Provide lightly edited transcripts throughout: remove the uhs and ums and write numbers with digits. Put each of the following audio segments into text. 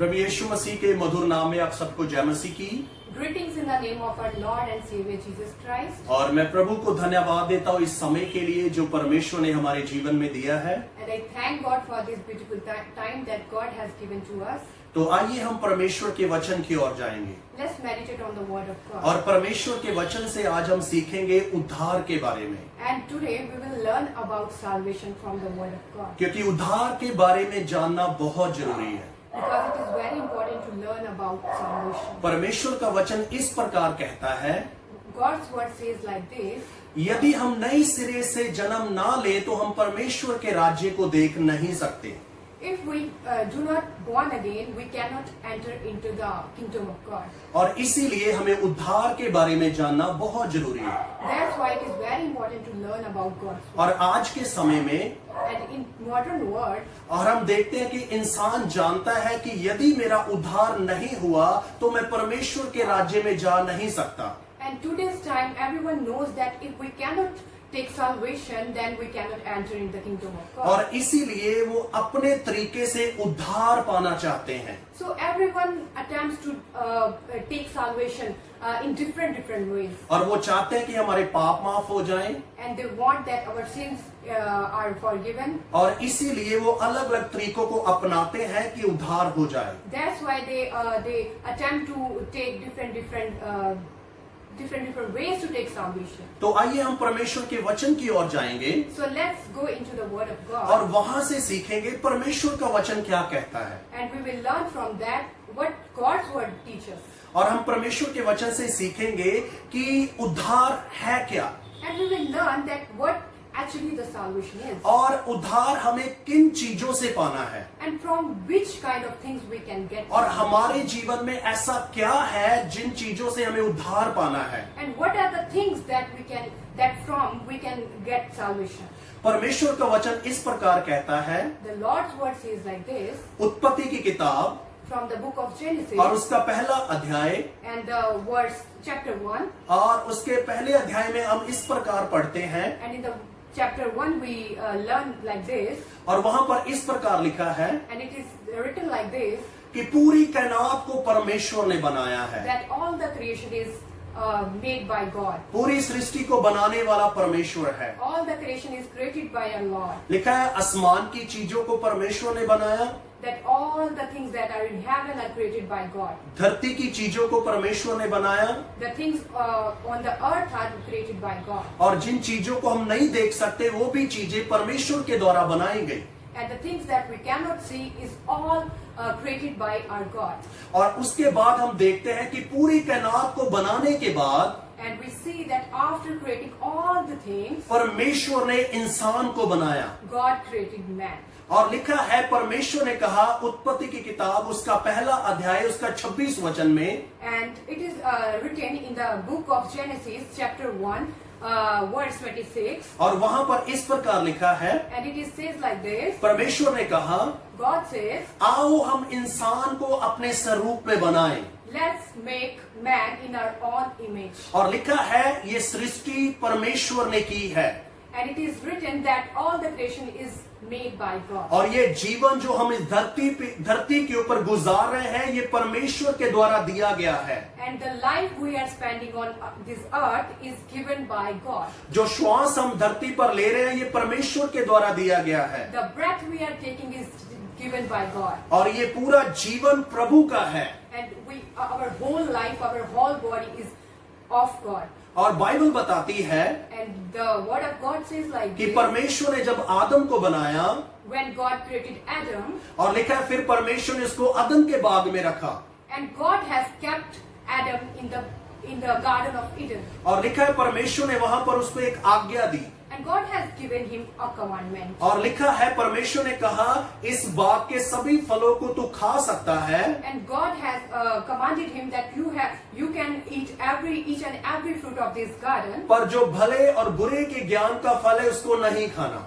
प्रभु यीशु मसीह के मधुर नाम में आप सबको जय मसीह की। Greetings in the name of our Lord and Savior Jesus Christ. और मैं प्रभु को धन्यवाद देता हूँ इस समय के लिए जो परमेश्वर ने हमारे जीवन में दिया है। And I thank God for this beautiful time that God has given to us. तो आइए हम परमेश्वर के वचन की ओर जाएंगे। Let's meditate on the Word of God. और परमेश्वर के वचन से आज हम सीखेंगे उद्धार के बारे में। And today we will learn about salvation from the Word of God. क्योंकि उद्धार के बारे में जानना बहुत जरूरी है। Because it is very important to learn about salvation. परमेश्वर का वचन इस प्रकार कहता है, God's Word says like this. यदि हम नई सिरे से जन्म ना ले तो हम परमेश्वर के राज्य को देख नहीं सकते। If we do not born again, we cannot enter into the kingdom of God. और इसीलिए हमें उद्धार के बारे में जानना बहुत जरूरी है। That's why it is very important to learn about God's Word. और आज के समय में And in modern world, और हम देखते हैं कि इंसान जानता है कि यदि मेरा उद्धार नहीं हुआ तो मैं परमेश्वर के राज्य में जा नहीं सकता। and today's time, everyone knows that if we cannot take salvation, then we cannot enter in the kingdom of God. और इसीलिए वो अपने तरीके से उद्धार पाना चाहते हैं। So everyone attempts to take salvation in different ways, और वो चाहते हैं कि हमारे पाप माफ हो जाएं। and they want that our sins are forgiven. और इसीलिए वो अलग अलग तरीकों को अपनाते हैं कि उद्धार हो जाए। That's why they attempt to take different ways to take salvation. तो आइए हम परमेश्वर के वचन की ओर जाएंगे So let's go into the Word of God, और वहां से सीखेंगे परमेश्वर का वचन क्या कहता है। and we will learn from that what God's Word teaches. और हम परमेश्वर के वचन से सीखेंगे कि उद्धार है क्या, And we will learn that what actually the salvation is, और उद्धार हमें किन चीजों से पाना है, and from which kind of things we can get, और हमारे जीवन में ऐसा क्या है जिन चीजों से हमें उद्धार पाना है। and what are the things that from we can get salvation. परमेश्वर का वचन इस प्रकार कहता है, The Lord's Word says like this उत्पत्ति की किताब from the book of Genesis और उसका पहला अध्याय and the verse chapter 1, और उसके पहले अध्याय में हम इस प्रकार पढ़ते हैं, and in the chapter 1 we learn like this, और वहां पर इस प्रकार लिखा है and it is written like this, कि पूरी कायनात को परमेश्वर ने बनाया है। that all the creation is made by God. पूरी सृष्टि को बनाने वाला परमेश्वर है। All the creation is created by our Lord. लिखा है आसमान की चीजों को परमेश्वर ने बनाया, That all the things that are in heaven are created by God. धरती की चीजों को परमेश्वर ने बनाया, The things on the earth are created by God. और जिन चीजों को हम नहीं देख सकते वो भी चीजें परमेश्वर के द्वारा बनाई गई। And the things that we cannot see is all created by our God. और उसके बाद हम देखते हैं कि पूरी कायनात को बनाने के बाद And we see that after creating all the things, परमेश्वर ने इंसान को बनाया। God created man. और लिखा है परमेश्वर ने कहा उत्पत्ति की किताब उसका पहला अध्याय उसका 26 वचन में, And it is written in the book of Genesis chapter 1 verse 26, और वहां पर इस प्रकार लिखा है, and it is says like this. परमेश्वर ने कहा God says, आओ हम इंसान को अपने स्वरूप में बनाएं। let's make man in our own image. और लिखा है ये सृष्टि परमेश्वर ने की है, And it is written that all the creation is made by God. और ये जीवन जो हम इस धरती के ऊपर गुजार रहे हैं ये परमेश्वर के द्वारा दिया गया है। And the life we are spending on this earth is given by God. जो श्वास हम धरती पर ले रहे हैं ये परमेश्वर के द्वारा दिया गया है, The breath we are taking is given by God. और ये पूरा जीवन प्रभु का है। And our whole life, our whole body is of God. और बाइबल बताती है And the word of God says like कि this, परमेश्वर ने जब आदम को बनाया when God created Adam, और लिखा है फिर परमेश्वर ने उसको अदन के बाग में रखा, and God has kept Adam in the garden of Eden, और लिखा है परमेश्वर ने वहां पर उसको एक आज्ञा दी, and God has given him a commandment. और लिखा है परमेश्वर ने कहा इस बाग के सभी फलों को तू खा सकता है, And God has commanded him that you can eat each and every fruit of this garden, पर जो भले और बुरे के ज्ञान का फल है उसको नहीं खाना।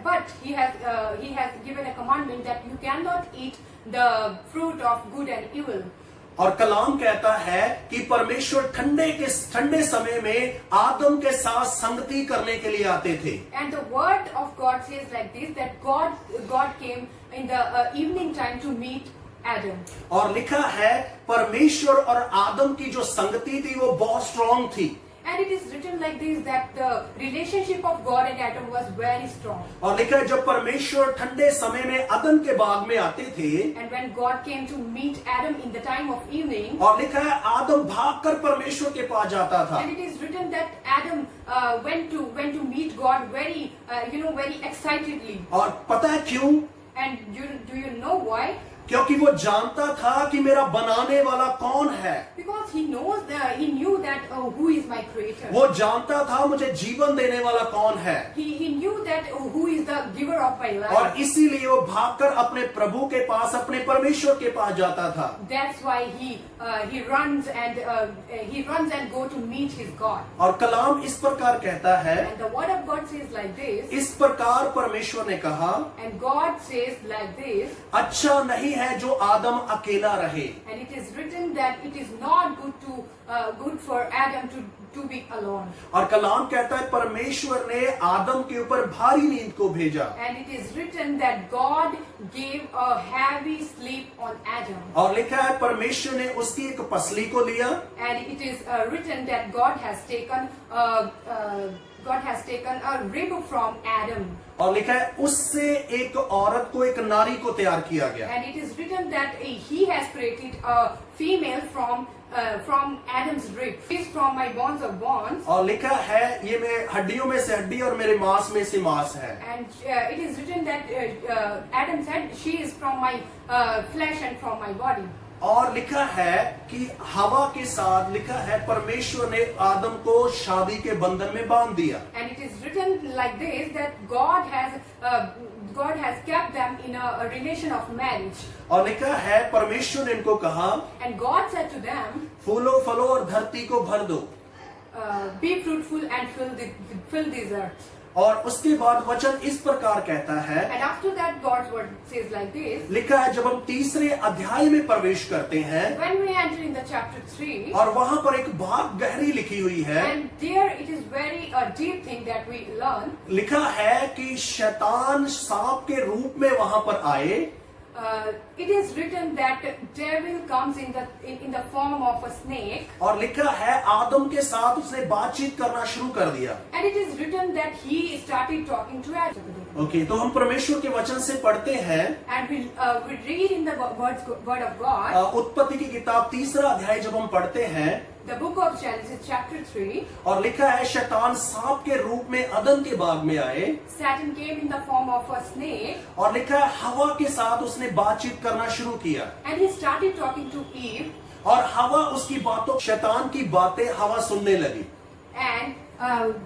but he has given a commandment that you cannot eat the fruit of good and evil. और कलाम कहता है कि परमेश्वर ठंडे समय में आदम के साथ संगति करने के लिए आते थे। And the word of God says like this, that God came in the evening time to meet Adam. और लिखा है परमेश्वर और आदम की जो संगति थी वो बहुत स्ट्रांग थी। And it is written like this that the relationship of God and Adam was very strong. और लिखा है जब परमेश्वर ठंडे समय में अदन के बाग में आते थे, And when God came to meet Adam in the time of evening, और लिखा है आदम भागकर परमेश्वर के पास जाता था। and it is written that Adam went to meet God very very excitedly. और पता है क्यों? And do you know why? क्योंकि वो जानता था कि मेरा बनाने वाला कौन है। Because he knew that who is my creator. वो जानता था मुझे जीवन देने वाला कौन है। He knew that who is the giver of my life. और इसीलिए वो भागकर अपने प्रभु के पास, अपने परमेश्वर के पास जाता था। That's why he runs and go to meet his God. और कलाम इस प्रकार कहता है, And the word of God says like this. इस प्रकार परमेश्वर ने कहा, And God says like this. अच्छा नहीं है जो आदम अकेला रहे। And it is written that it is not good for Adam to be alone. और कलाम कहता है परमेश्वर ने आदम के ऊपर भारी नींद को भेजा। And it is written that God gave a heavy sleep on Adam. और लिखा है परमेश्वर ने उसकी एक पसली को लिया। And it is written that God has taken a rib from Adam. और लिखा है उससे एक औरत को, एक नारी को तैयार किया गया। And it is written that he has created a female from Adam's rib. She is from my bones of bones. और लिखा है ये मेरे हड्डियों में से हड्डी और मेरे मांस में से मांस है। And it is written that Adam said, she is from my flesh and from my body. और लिखा है कि हवा के साथ लिखा है परमेश्वर ने आदम को शादी के बंधन में बांध दिया। And it is written like this that God has kept them in a relation of marriage. और लिखा है परमेश्वर ने इनको कहा, And God said to them, फूलो फलो और धरती को भर दो। be fruitful and fill this earth. और उसके बाद वचन इस प्रकार कहता है, And after that God's word says like this. लिखा है जब हम तीसरे अध्याय में प्रवेश करते हैं When we enter in the chapter 3, और वहां पर एक बात गहरी लिखी हुई है। and there it is very deep thing that we learn. लिखा है कि शैतान सांप के रूप में वहां पर आए। It is written that devil comes in the form of a snake. और लिखा है आदम के साथ उसने बातचीत करना शुरू कर दिया। And it is written that he started talking to Adam. Okay, तो हम परमेश्वर के वचन से पढ़ते हैं। And we read in the word of God. उत्पत्ति की किताब तीसरा अध्याय जब हम पढ़ते हैं, The book of Genesis chapter 3. और लिखा है शैतान सांप के रूप में अदन के बाग में आए। Satan came in the form of a snake. और लिखा है हवा के साथ उसने बातचीत करना शुरू किया। And he started talking to Eve. और हवा उसकी बातों, शैतान की बातें हवा सुनने लगी। And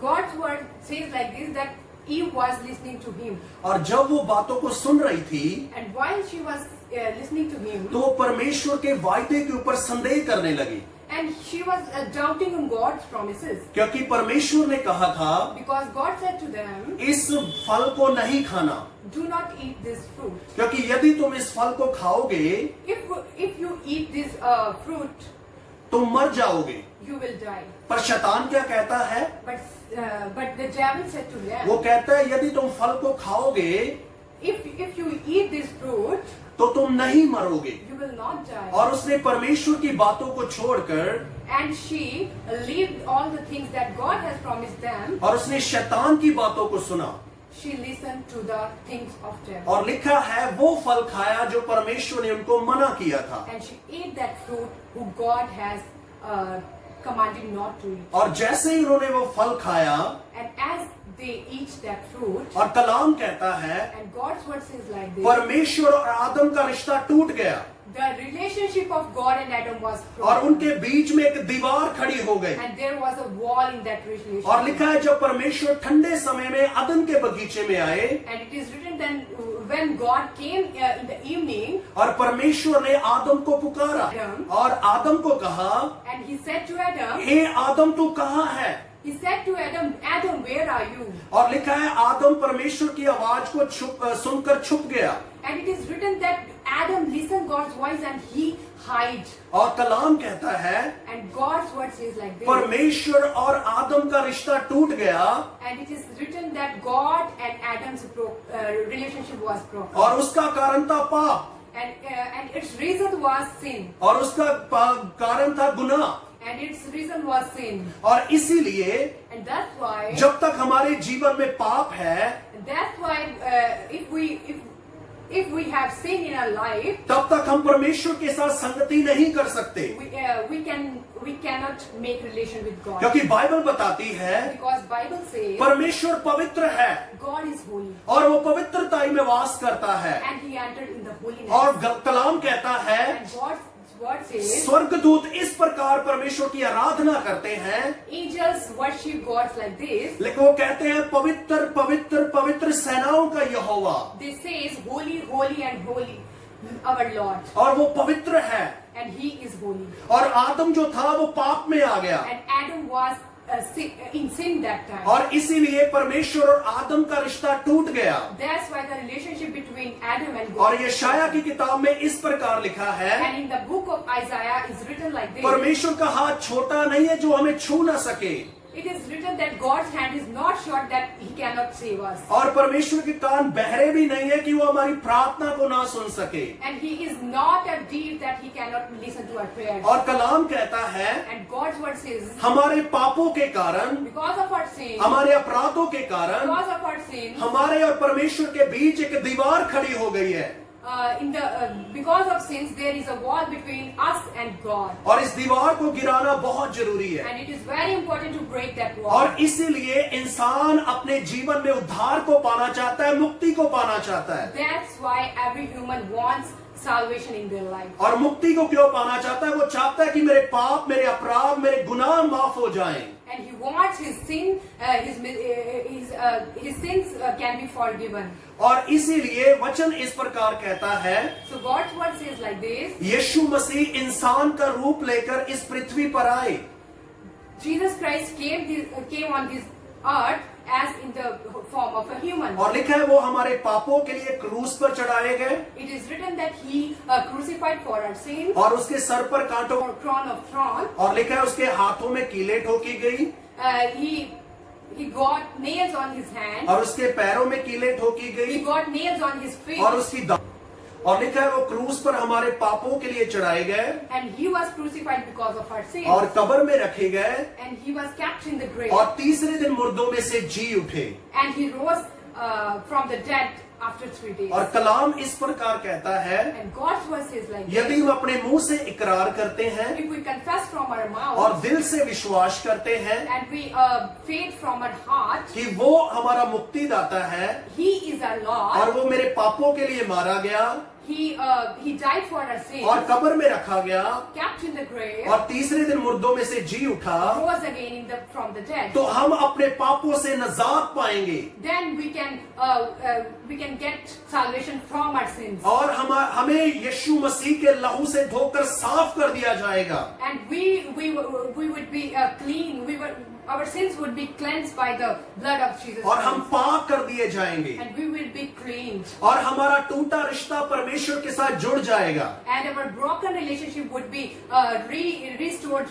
God's word says like this that Eve was listening to him. और जब वो बातों को सुन रही थी, And while she was listening to him, तो वो परमेश्वर के वायदे के ऊपर संदेह करने लगी। and she was doubting on God's promises. क्योंकि परमेश्वर ने कहा था Because God said to them, इस फल को नहीं खाना, do not eat this fruit. क्योंकि यदि तुम इस फल को खाओगे If you eat this fruit, तुम मर जाओगे। you will die. पर शैतान क्या कहता है? But the devil said to them, वो कहता है यदि तुम फल को खाओगे if you eat this fruit, तो तुम नहीं मरोगे। you will not die. और उसने परमेश्वर की बातों को छोड़कर And she lived all the things that God has promised them. और उसने शैतान की बातों को सुना। She listened to the things of devil. और लिखा है वो फल खाया जो परमेश्वर ने उनको मना किया था। And she ate that fruit who God has commanded not to eat. और जैसे ही उन्होंने वो फल खाया, And as they eat that fruit, और कलाम कहता है and God's word says like this, परमेश्वर और आदम का रिश्ता टूट गया। the relationship of God and Adam was और broken. उनके बीच में एक दीवार खड़ी हो गई। And there was a wall in that relationship. और लिखा है जब परमेश्वर ठंडे समय में अदन के बगीचे में आए, And it is written then when God came in the evening, और परमेश्वर ने आदम को पुकारा और आदम को कहा, and he said to Adam, हे आदम तू कहाँ है? he said to Adam, Adam, where are you? और लिखा है आदम परमेश्वर की आवाज को सुनकर छुप गया। And it is written that Adam listened God's voice and he hid. और कलाम कहता है And God's word says like this. परमेश्वर और आदम का रिश्ता टूट गया And it is written that God and Adam's relationship was broken. और उसका कारण था पाप। and its reason was sin, और उसका कारण था गुनाह, and its reason was sin, और इसीलिए and that's why जब तक हमारे जीवन में पाप है, if we have sin in our life, तब तक हम परमेश्वर के साथ संगति नहीं कर सकते, we cannot make relation with God, क्योंकि बाइबल बताती है because Bible says परमेश्वर पवित्र है God is holy और वो पवित्रताई में वास करता है, and He entered in the holiness, और कलाम कहता है and God's word says स्वर्गदूत इस प्रकार परमेश्वर की आराधना करते हैं, angels worship God like this. लेकिन वो कहते हैं पवित्र पवित्र पवित्र सेनाओं का यहोवा, They says holy, holy and holy our Lord, और वो पवित्र है, and He is holy. और आदम जो था वो पाप में आ गया, And Adam was in sin that time. और इसीलिए परमेश्वर और आदम का रिश्ता टूट गया। That's why the relationship between Adam and और God. यशाया की किताब में इस प्रकार लिखा है, And in the book of Isaiah is written like this. परमेश्वर का हाथ छोटा नहीं है जो हमें छू ना सके, It is written that God's hand is not short that He cannot save us. और परमेश्वर के कान बहरे भी नहीं है कि वो हमारी प्रार्थना को ना सुन सके, And He is not a deep that He cannot listen to our prayers. और कलाम कहता है And God's word says, हमारे पापों के कारण, because of our sin, हमारे अपराधों के कारण because of our sin, हमारे और परमेश्वर के बीच एक दीवार खड़ी हो गई है, because of sins, there is a wall between us and God. और इस दीवार को गिराना बहुत जरूरी है, And it is very important to break that wall. और इसीलिए इंसान अपने जीवन में उद्धार को पाना चाहता है, मुक्ति को पाना चाहता है। That's why every human wants salvation in their life. और मुक्ति को क्यों पाना चाहता है? वो चाहता है कि मेरे पाप, मेरे अपराध, मेरे गुनाह माफ हो जाएं। And he wants his sin, his sins can be forgiven. और इसीलिए वचन इस प्रकार कहता है, So God's word says like this. यीशु मसीह इंसान का रूप लेकर इस पृथ्वी पर आए, Jesus Christ came on this earth as in the form of a human. और लिखा है वो हमारे पापों के लिए क्रूस पर चढ़ाए गए, It is written that He crucified for our sins, और उसके सर पर कांटों, or crown of thorn. और लिखा है उसके हाथों में कीलें ठोकी गई, He got nails on his hands. और उसके पैरों में कीलें ठोकी He गई, got nails on his feet. और उसकी और लिखा है वो क्रूस पर हमारे पापों के लिए चढ़ाए गए, And He was crucified because of our sins. और कब्र में रखे गए, And He was kept in the grave. और तीसरे दिन मुर्दों में से जी उठे। And He rose from the dead after 3 days. और कलाम इस प्रकार कहता है, And God's word says like यदि this. हम अपने मुंह से इकरार करते हैं If we confess from our और mouth दिल से विश्वास करते हैं and we faith from our heart, कि वो हमारा मुक्तिदाता है, He is our और Lord. वो मेरे पापों के लिए मारा गया He died for our sins, और कब्र में रखा गया, kept in the grave, और तीसरे दिन मुर्दों में से जी उठा, rose again from the dead. तो हम अपने पापों से नजात पाएंगे, Then we can get salvation from our sins. और हमें यीशु मसीह के लहू से धोकर साफ कर दिया जाएगा, And we would be clean. Our sins would be cleansed by the blood of Jesus और हम Christ. पाक कर दिए जाएंगे, And we will be cleaned. और हमारा टूटा रिश्ता परमेश्वर के साथ जुड़ जाएगा। And our broken relationship would be restored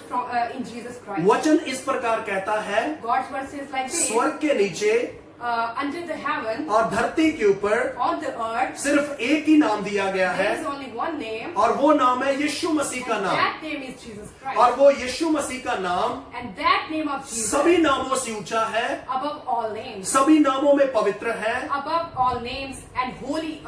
in Jesus Christ. वचन इस प्रकार कहता है, God's word says like this. स्वर्ग के नीचे Under the heaven, और धरती के ऊपर on the earth, सिर्फ एक ही नाम दिया गया there है, is only one name. और वो नाम है यीशु मसीह का And नाम, that name is Jesus Christ. और वो यीशु मसीह का नाम And that name of Jesus, सभी नामों से ऊंचा है, above all names, सभी नामों में पवित्र है, above all names and holy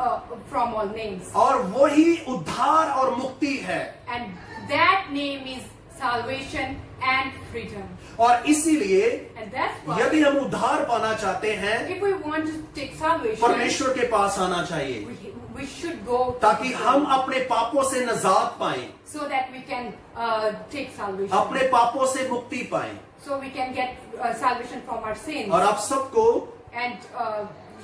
from all names. और वही उद्धार और मुक्ति है। And that name is salvation and freedom. और इसीलिए And that's why यदि हम उद्धार पाना चाहते हैं, if we want to take salvation, परमेश्वर के पास आना चाहिए, we should go to ताकि Jesus हम अपने पापों से नजात पाएं, so that we can take salvation. अपने पापों से मुक्ति पाएं। So we can get salvation from our sins. और आप सबको And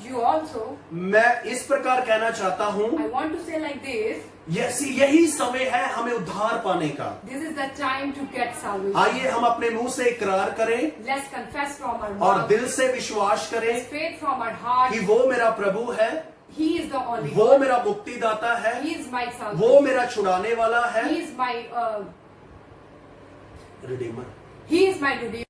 you also, मैं इस प्रकार कहना चाहता हूं, I want to say like this. यही समय है हमें उद्धार पाने का। This is the time to get salvation. आइए हम अपने मुंह से इकरार करें Let's confess from our और mouth, दिल से विश्वास करें faith from our heart. कि वो मेरा प्रभु है, He is the only वो God. मेरा मुक्तिदाता है, He is my वो salvation. मेरा छुड़ाने वाला है, He is my Redeemer. He is my redeemer.